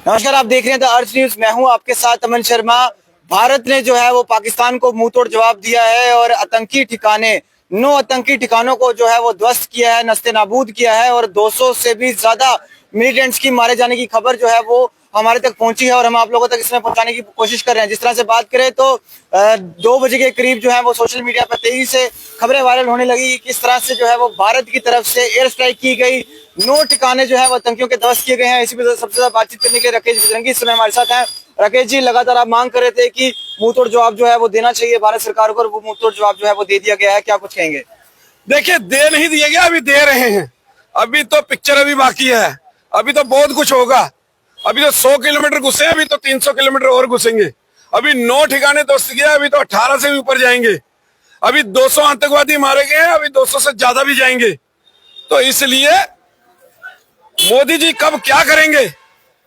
नमस्कार, आप देख रहे हैं द अर्थ न्यूज। मैं हूं आपके साथ अमन शर्मा। भारत ने जो है वो पाकिस्तान को मुंह तोड़ जवाब दिया है और आतंकी ठिकाने 9 आतंकी ठिकानों को जो है वो ध्वस्त किया है, नस्ते नाबूद किया है और 200 से भी ज्यादा मिलिटेंट्स की मारे जाने की खबर जो है वो हमारे तक पहुंची है और हम आप लोगों तक इसमें पहुंचाने की कोशिश कर रहे हैं। जिस तरह से बात करें तो 2 बजे के करीब जो है वो सोशल मीडिया पर तेजी से खबरें वायरल होने लगी। किस तरह से जो है वो भारत की तरफ से एयर स्ट्राइक की गई, 9 ठिकाने जो है वो आतंकियों के ध्वस्त किए गए हैं। इसी पर सबसे ज्यादा बातचीत करने के राकेश बजरंगी इस समय हमारे साथ हैं। राकेश जी, लगातार आप मांग कर रहे थे कि मुंहतोड़ जवाब जो है वो देना चाहिए भारत सरकार को और वो मुंहतोड़ जवाब जो है वो दे दिया गया है, क्या कुछ कहेंगे? देखिए, दे नहीं दिया गया, अभी दे रहे हैं। अभी तो पिक्चर अभी बाकी है, अभी तो बहुत कुछ होगा। अभी तो 100 किलोमीटर घुसे, अभी तो 300 किलोमीटर और घुसेंगे। अभी 9 ठिकाने ध्वस्त किया, अभी तो 18 से भी ऊपर जाएंगे। अभी 200 आतंकवादी मारे गए हैं, अभी 200 से ज्यादा भी जाएंगे। तो इसलिए मोदी जी कब क्या करेंगे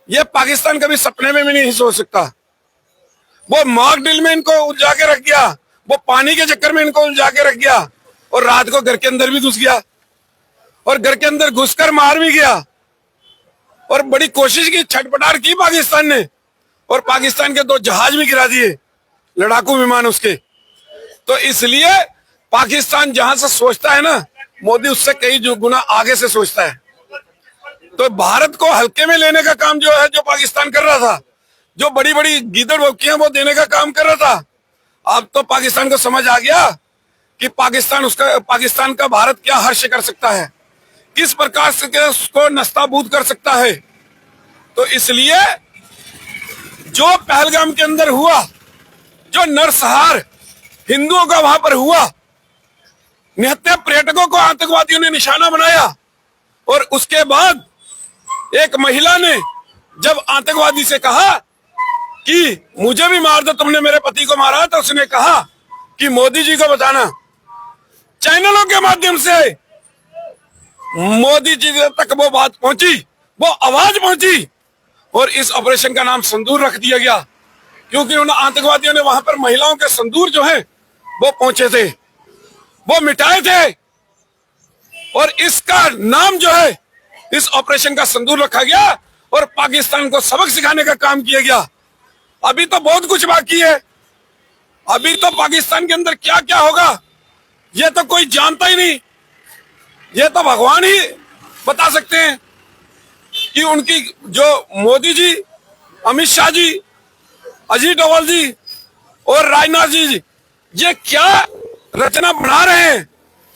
ये पाकिस्तान कभी सपने में भी नहीं सोच सकता। वो मॉक ड्रिल में इनको उलझा के रख गया, वो पानी के चक्कर में इनको उलझा के रख गया और रात को घर के अंदर भी घुस गया और घर के अंदर घुसकर मार भी गया और बड़ी कोशिश की, छटपटार की पाकिस्तान ने और पाकिस्तान के 2 जहाज भी गिरा दिए, लड़ाकू विमान उसके। तो इसलिए पाकिस्तान जहां से सोचता है ना, मोदी उससे कई गुना आगे से सोचता है। तो भारत को हल्के में लेने का काम जो है, जो पाकिस्तान कर रहा था, जो बड़ी बड़ी गीदड़ बकियां वो देने का काम कर रहा था, अब तो पाकिस्तान को समझ आ गया कि पाकिस्तान का भारत क्या हर्ष कर सकता है, किस प्रकार से उसको नस्ताबूद कर सकता है। तो इसलिए जो पहलगाम के अंदर हुआ, जो नरसंहार हिंदुओं का वहां पर हुआ, निहत्थे पर्यटकों को आतंकवादियों ने निशाना बनाया और उसके बाद एक महिला ने जब आतंकवादी से कहा कि मुझे भी मार दो, तुमने मेरे पति को मारा, तो उसने कहा कि मोदी जी को बताना। चैनलों के माध्यम से मोदी जी तक वो बात पहुंची, वो आवाज पहुंची और इस ऑपरेशन का नाम संदूर रख दिया गया, क्योंकि उन आतंकवादियों ने वहां पर महिलाओं के संदूर जो है वो पहुंचे थे, वो मिटाए थे और इसका नाम जो है, इस ऑपरेशन का संदूर रखा गया और पाकिस्तान को सबक सिखाने का काम किया गया। अभी तो बहुत कुछ बाकी है, अभी तो पाकिस्तान के अंदर क्या क्या होगा ये तो कोई जानता ही नहीं। ये तो भगवान ही बता सकते हैं कि उनकी जो मोदी जी, अमित शाह जी, अजीत डोभाल जी और राजनाथ जी ये क्या रचना बना रहे हैं,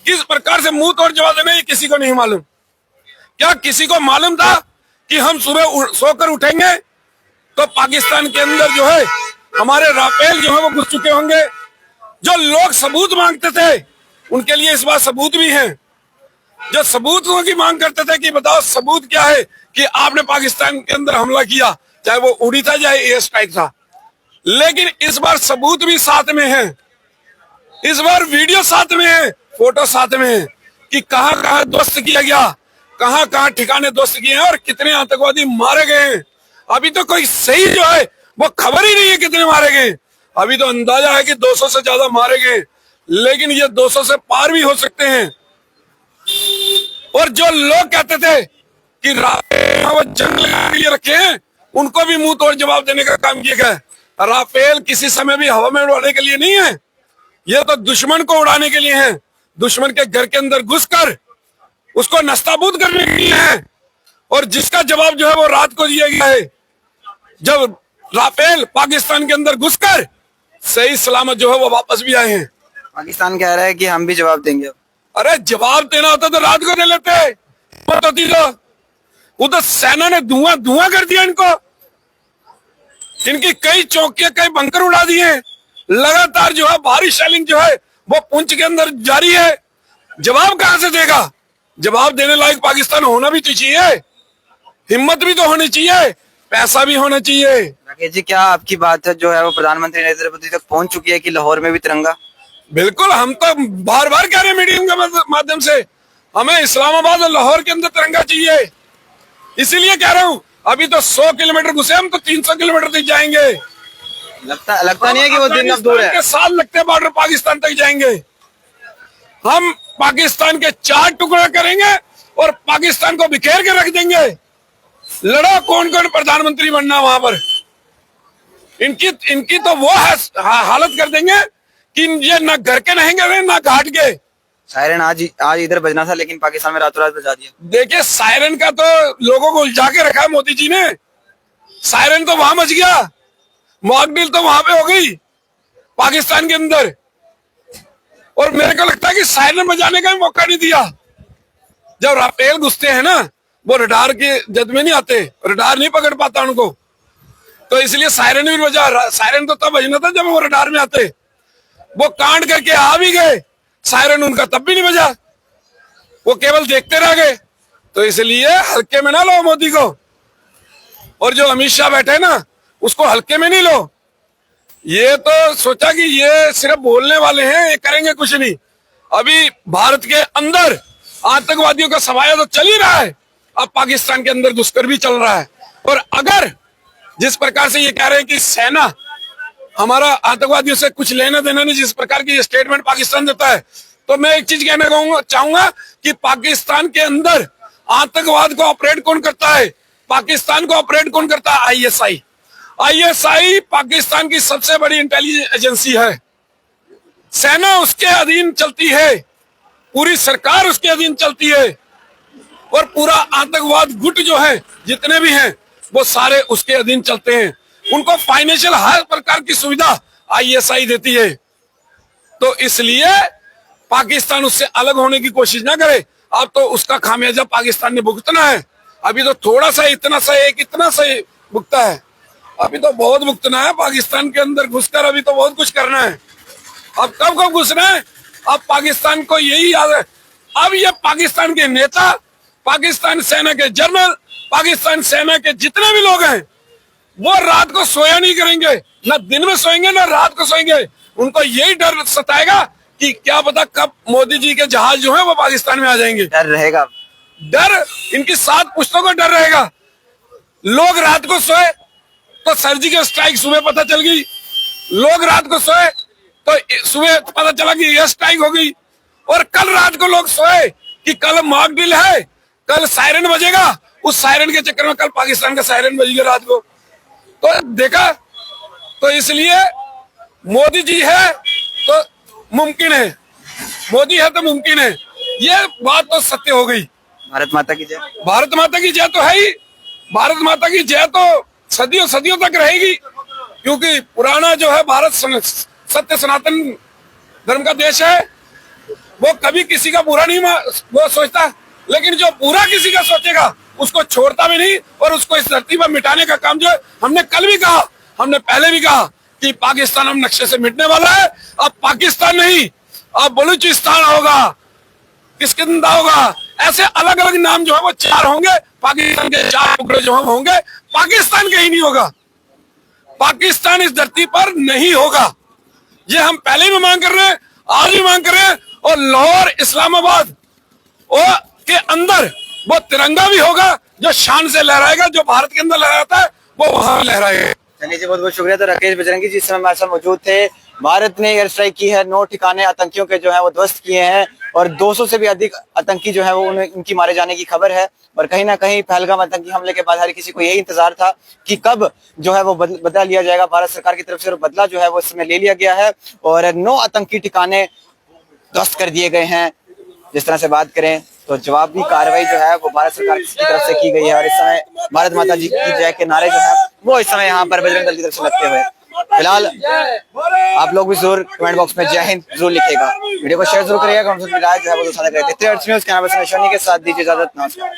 किस प्रकार से मुंह तोड़ जवाब देना, ये किसी को नहीं मालूम। क्या किसी को मालूम था कि हम सुबह सोकर उठेंगे तो पाकिस्तान के अंदर जो है हमारे राफेल जो है वो घुस चुके होंगे? जो लोग सबूत मांगते थे उनके लिए इस बार सबूत भी हैं। जो सबूतों की मांग करते थे कि बताओ सबूत क्या है कि आपने पाकिस्तान के अंदर हमला किया, चाहे वो उड़ी था चाहे एयर स्ट्राइक था, लेकिन इस बार सबूत भी साथ में है, इस बार वीडियो साथ में है, फोटो साथ में है कि कहां कहां ध्वस्त किया गया, कहां कहां ठिकाने ध्वस्त किए हैं और कितने आतंकवादी मारे गए हैं। अभी तो कोई सही जो है वो खबर ही नहीं है कितने मारे गए। अभी तो अंदाजा है कि 200 से ज्यादा मारे गए, लेकिन ये 200 से पार भी हो सकते हैं। और जो लोग कहते थे कि राफेल जंग के लिए रखे हैं, उनको भी मुंह तोड़ जवाब देने का काम किया गया। राफेल किसी समय भी हवा में उड़ाने के लिए नहीं है, ये तो दुश्मन को उड़ाने के लिए है, दुश्मन के घर के अंदर घुसकर उसको नस्ताबूद करने के लिए है। और जिसका जवाब जो है वो रात को दिया गया है, जब राफेल पाकिस्तान के अंदर घुसकर सही सलामत जो है वो वापस भी आए हैं। पाकिस्तान कह रहा है कि हम भी जवाब देंगे। अरे जवाब देना होता तो रात को दे लेते, होती तो उधर सेना ने धुआं धुआं कर दिया इनको, इनकी कई चौकियां, कई बंकर उड़ा दिए। लगातार जो है भारी शेलिंग जो है वो पुंछ के अंदर जारी है। जवाब कहां से देगा? जवाब देने लायक पाकिस्तान होना भी तो चाहिए, हिम्मत भी तो होनी चाहिए, पैसा भी होना चाहिए। राकेश जी, क्या आपकी बात है जो है वो प्रधानमंत्री नरेंद्र मोदी तक पहुंच चुकी है कि लाहौर में भी तिरंगा? बिल्कुल, हम तो बार बार कह रहे हैं मीडिया के माध्यम से, हमें इस्लामाबाद और लाहौर के अंदर तिरंगा चाहिए। इसीलिए कह रहा हूँ, अभी तो 100 किलोमीटर घुसे, हम तो 300 किलोमीटर तक जाएंगे। लगता नहीं है कि वो दिन अब दूर है। साल लगते बॉर्डर पाकिस्तान तक जाएंगे। हम पाकिस्तान के 4 टुकड़े करेंगे और पाकिस्तान को बिखेर के रख देंगे। लड़ो कौन कौन प्रधानमंत्री बनना वहां पर। इनकी तो वो हालत कर देंगे कि ये ना घर के रहेंगे ना घाट के। सायरन आज इधर बजना था, लेकिन पाकिस्तान में रातों रात बजा दिया। देखिए सायरन का तो लोगों को उलझा के रखा है मोदी जी ने। सायरन तो वहां मच गया, मॉकड्रिल तो वहां पे हो गई पाकिस्तान के अंदर। और मेरे को लगता है कि सायरन बजाने का भी मौका नहीं दिया। जब राफेल घुसते हैं ना, वो रडार के जद में नहीं आते, रडार नहीं पकड़ पाता उनको, तो इसलिए सायरन भी बजा। सायरन तो तब बजना था जब वो रडार में आते। वो कांड करके आ भी गए, सायरन उनका तब भी नहीं बजा, वो केवल देखते रह गए। तो इसलिए हल्के में ना लो मोदी को, और जो अमित शाह बैठे ना उसको हल्के में नहीं लो। ये तो सोचा कि ये सिर्फ बोलने वाले हैं, ये करेंगे कुछ नहीं। अभी भारत के अंदर आतंकवादियों का सफाया तो चल ही रहा है, अब पाकिस्तान के अंदर घुसकर भी चल रहा है। और अगर जिस प्रकार से ये कह रहे हैं कि सेना हमारा आतंकवादियों से कुछ लेना देना नहीं, जिस प्रकार की स्टेटमेंट पाकिस्तान देता है, तो मैं एक चीज कहना चाहूंगा कि पाकिस्तान के अंदर आतंकवाद को ऑपरेट कौन करता है? पाकिस्तान को ऑपरेट कौन करता है? आईएसआई। आईएसआई पाकिस्तान की सबसे बड़ी इंटेलिजेंस एजेंसी है। सेना उसके अधीन चलती है, पूरी सरकार उसके अधीन चलती है, और पूरा आतंकवाद गुट जो है जितने भी हैं वो सारे उसके अधीन चलते हैं। उनको फाइनेंशियल हर प्रकार की सुविधा आईएसआई देती है। तो इसलिए पाकिस्तान उससे अलग होने की कोशिश ना करे। अब तो उसका खामियाजा पाकिस्तान ने भुगतना है। अभी तो थोड़ा सा इतना सा भुगता है, अभी तो बहुत भुगतना है। पाकिस्तान के अंदर घुसकर अभी तो बहुत कुछ करना है। अब कब घुसना है? अब पाकिस्तान को यही याद है। अब ये पाकिस्तान के नेता, पाकिस्तान सेना के जनरल, पाकिस्तान सेना के जितने भी लोग हैं, वो रात को सोया नहीं करेंगे, ना दिन में सोएंगे ना रात को सोएंगे। उनको यही डर सताएगा कि क्या पता कब मोदी जी के जहाज जो है वो पाकिस्तान में आ जाएंगे। डर रहेगा, डर इनकी 7 पुश्तों को डर रहेगा। लोग रात को सोए तो सर्जिकल स्ट्राइक सुबह पता चल गई, लोग रात को सोए तो सुबह पता चला कि यह स्ट्राइक हो गई, और कल रात को लोग सोए कि कल मॉकड्रिल है, कल सायरन बजेगा, उस सायरन के चक्कर में कल पाकिस्तान का सायरन बजेगा रात को। तो देखा, तो इसलिए मोदी जी है तो मुमकिन है, मोदी है तो मुमकिन है, ये बात तो सत्य हो गई। भारत माता की जय। भारत माता की जय तो है ही, भारत माता की जय तो सदियों सदियों तक रहेगी, क्योंकि पुराना जो है भारत सत्य सनातन धर्म का देश है। वो कभी किसी का बुरा नहीं वो सोचता, लेकिन जो बुरा किसी का सोचेगा उसको छोड़ता भी नहीं, और उसको इस धरती पर मिटाने का काम जो है, हमने कल भी कहा, हमने पहले भी कहा कि पाकिस्तान हम नक्शे से मिटने वाला है। अब पाकिस्तान नहीं, अब बलूचिस्तान होगा, किस्किंदा होगा, ऐसे अलग अलग नाम जो है वो 4 होंगे। पाकिस्तान के 4 टुकड़े जो हम होंगे, पाकिस्तान कहीं नहीं होगा, पाकिस्तान इस धरती पर नहीं होगा। ये हम पहले भी मांग कर रहे हैं, आज भी मांग कर रहे हैं। और लाहौर इस्लामाबाद के अंदर वो तिरंगा भी होगा जो शान से लहराएगा, जो भारत के अंदर लहराता है वो वहां लहराएगा। चलिए जी, बहुत बहुत शुक्रिया। तो राकेश बजरंगी जी इस समय हमारे साथ मौजूद थे। भारत ने एयर स्ट्राइक की है, 9 ठिकाने आतंकियों के जो है वो ध्वस्त किए हैं, और 200 से भी अधिक आतंकी जो है वो उनकी मारे जाने की खबर है। और कहीं ना कहीं पहलगाम आतंकी हमले के बाद हर किसी को यही इंतजार था कि कब जो है वो बदला लिया जाएगा भारत सरकार की तरफ से, और बदला जो है वो इस समय ले लिया गया है, और 9 आतंकी ठिकाने ध्वस्त कर दिए गए हैं। जिस तरह से बात करें तो जवाबी कार्रवाई जो है वो भारत सरकार की तरफ से की गई है, और इस समय भारत माता जी की जय के नारे जो है वो इस समय यहाँ पर बजरंग दल की तरफ से लगते हुए। फिलहाल आप लोग भी जरूर कमेंट बॉक्स में जय हिंद जरूर लिखिएगा, वीडियो को शेयर जरूर करिएगा, जो है वो साझा करें। न्यूज़ के साथ दीजिए इजाजत, नमस्कार।